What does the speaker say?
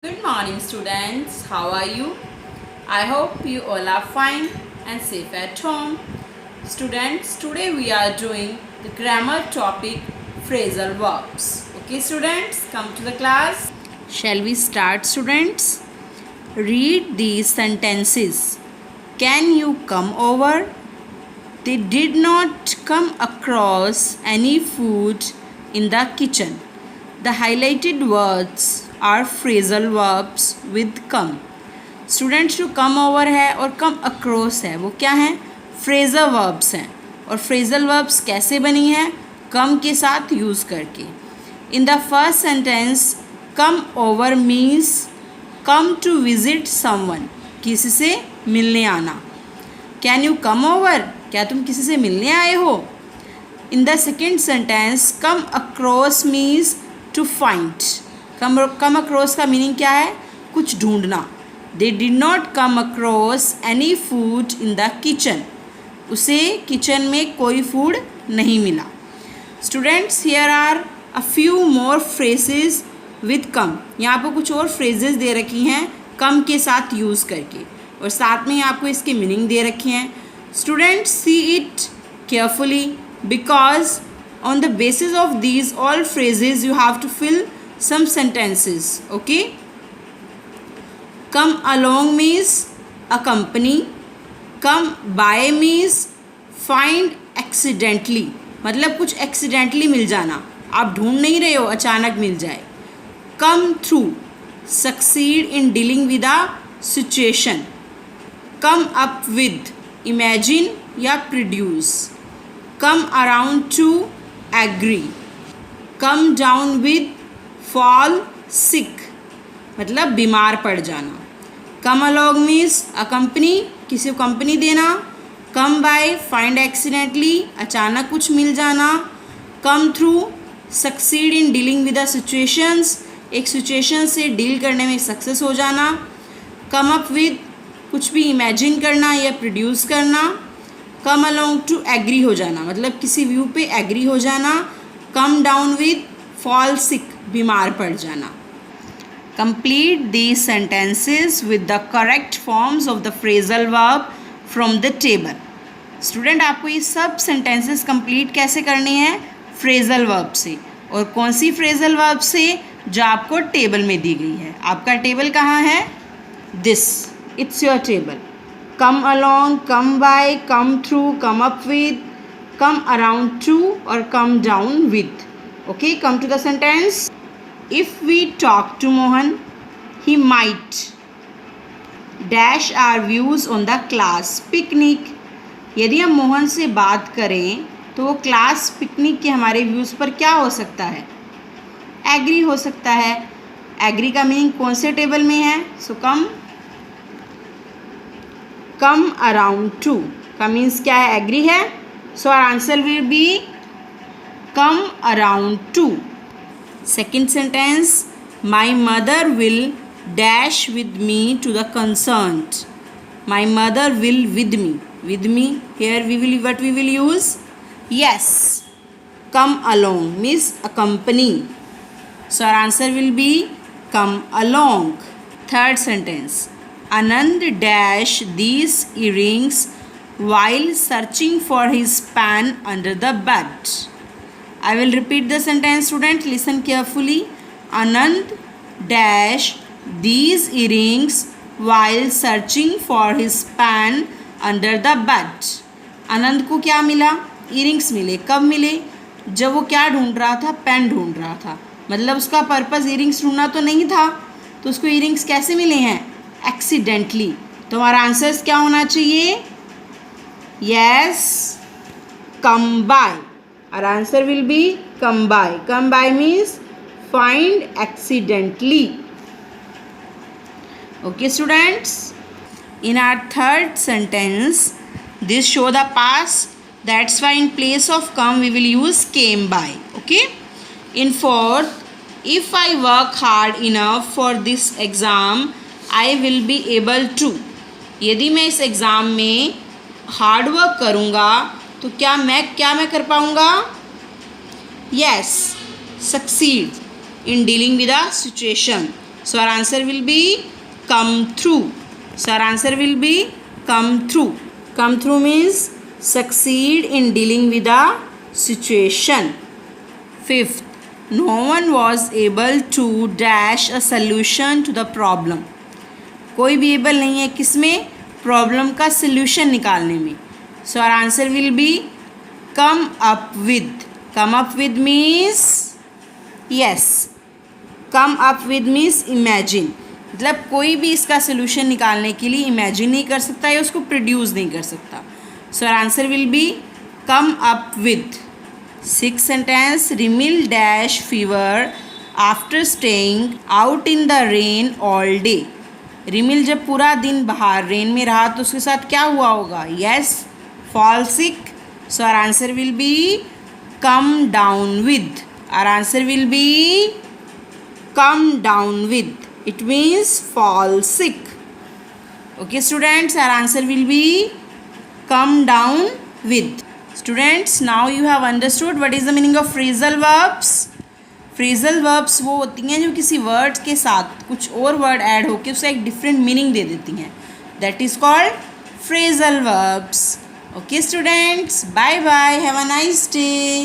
Good morning, students. How are you? I hope you all are fine and safe at home. Students, today we are doing the grammar topic phrasal verbs. Okay, students, come to the class. Shall we start, students? Read these sentences. Can you come over? They did not come across any food in the kitchen. The highlighted words are phrasal verbs with come. Students जो come over है और come across है वो क्या है? Phrasal verbs हैं. और phrasal verbs कैसे बनी है? कम के साथ यूज़ करके. In the first sentence come over means come to visit someone, किसी से मिलने आना. Can you come over? क्या तुम किसी से मिलने आए हो? In the second sentence come across means to find. Come across का मीनिंग क्या है? कुछ ढूंढना. They did not come across any food in the kitchen. उसे किचन में कोई फूड नहीं मिला. Students, here are a few more phrases with कम. यहाँ पर कुछ और फ्रेजेस दे रखी हैं कम के साथ यूज़ करके, और साथ में आपको इसके मीनिंग दे रखे हैं. Students, see it carefully because on the basis of these all phrases you have to fill some sentences. Okay, come along means accompany. come by means find accidentally, मतलब कुछ accidentally मिल जाना, आप ढूंढ नहीं रहे हो, अचानक मिल जाए. come through, succeed in dealing with a situation. come up with, imagine या produce. come around to, agree. come down with, fall sick, मतलब बीमार पड़ जाना. come along means accompany, किसी को कंपनी देना. come by, find accidentally, अचानक कुछ मिल जाना. come through, succeed in dealing with the situations, एक सिचुएशन से डील करने में सक्सेस हो जाना. come up with, कुछ भी इमेजिन करना या प्रोड्यूस करना. कम अलोंग टू, एग्री हो जाना, मतलब किसी व्यू पे एग्री हो जाना. कम डाउन विद, फॉल सिक, बीमार पड़ जाना. Complete these sentences with the correct forms of the phrasal verb from the table. Student, आपको ये सब सेंटेंसेस कंप्लीट कैसे करने हैं? फ्रेजल वर्ब से. और कौन सी फ्रेजल वर्ब से? जो आपको टेबल में दी गई है. आपका टेबल कहाँ है? This, it's your table. come along, come by, come through, come up with, come around to, or come down with. Okay, come to the sentence. If we talk to Mohan, he might dash our views on the class picnic. यदि हम मोहन से बात करें तो वो class picnic के हमारे views पर क्या हो सकता है? एग्री हो सकता है. एग्री का मीनिंग कौन से टेबल में है? सो come around to का मीन्स क्या है? एग्री है. So our answer will be come around to. Second sentence, my mother will dash with me to the concert. My mother will with me. With me, here we will, what we will use? Yes, come along means accompany. So our answer will be come along. Third sentence, Anand dash these earrings while searching for his pen under the bed. I will repeat the sentence, student. Listen carefully. Anand dash these earrings while searching for his pen under the bed. आनंद को क्या मिला? Earrings मिले. कब मिले? जब वो क्या ढूंढ रहा था? पेन ढूंढ रहा था. मतलब उसका पर्पज़ इयरिंग्स ढूंढना तो नहीं था, तो उसको इयरिंग्स कैसे मिले हैं? एक्सीडेंटली. तो हमारा आंसर्स क्या होना चाहिए? Yes, come by. Our answer will be come by. Come by means find accidentally. Okay students, in our third sentence this show the past, that's why in place of come we will use came by. Okay. In fourth, if I work hard enough for this exam I will be able to. यदि मैं इस exam में hard work करूँगा तो क्या मैं कर पाऊँगा? Yes, succeed in dealing with a situation. So our answer will be come through. So our answer will be come through. Come through means succeed in dealing with a situation. Fifth, no one was able to dash a solution to the problem. कोई भी able नहीं है किसमें, problem का solution निकालने में. So our answer will be come up with. Come up with means yes, come up with means imagine. मतलब कोई भी इसका सल्यूशन निकालने के लिए इमेजिन नहीं कर सकता या उसको प्रोड्यूस नहीं कर सकता. So our answer will be come up with. Six sentence, Rimil dash fever after staying out in the rain all day. Rimil जब पूरा दिन बाहर रेन में रहा तो उसके साथ क्या हुआ होगा? Yes, fall sick. So our answer will be come down with. Our answer will be come down with. It means fall sick. Okay students, our answer will be come down with. Students, now you have understood what is the meaning of phrasal verbs. Phrasal verbs वो होती हैं जो किसी word के साथ कुछ और word add होकर उसे एक डिफरेंट मीनिंग दे देती हैं. That is called phrasal verbs. Okay students, bye bye, have a nice day.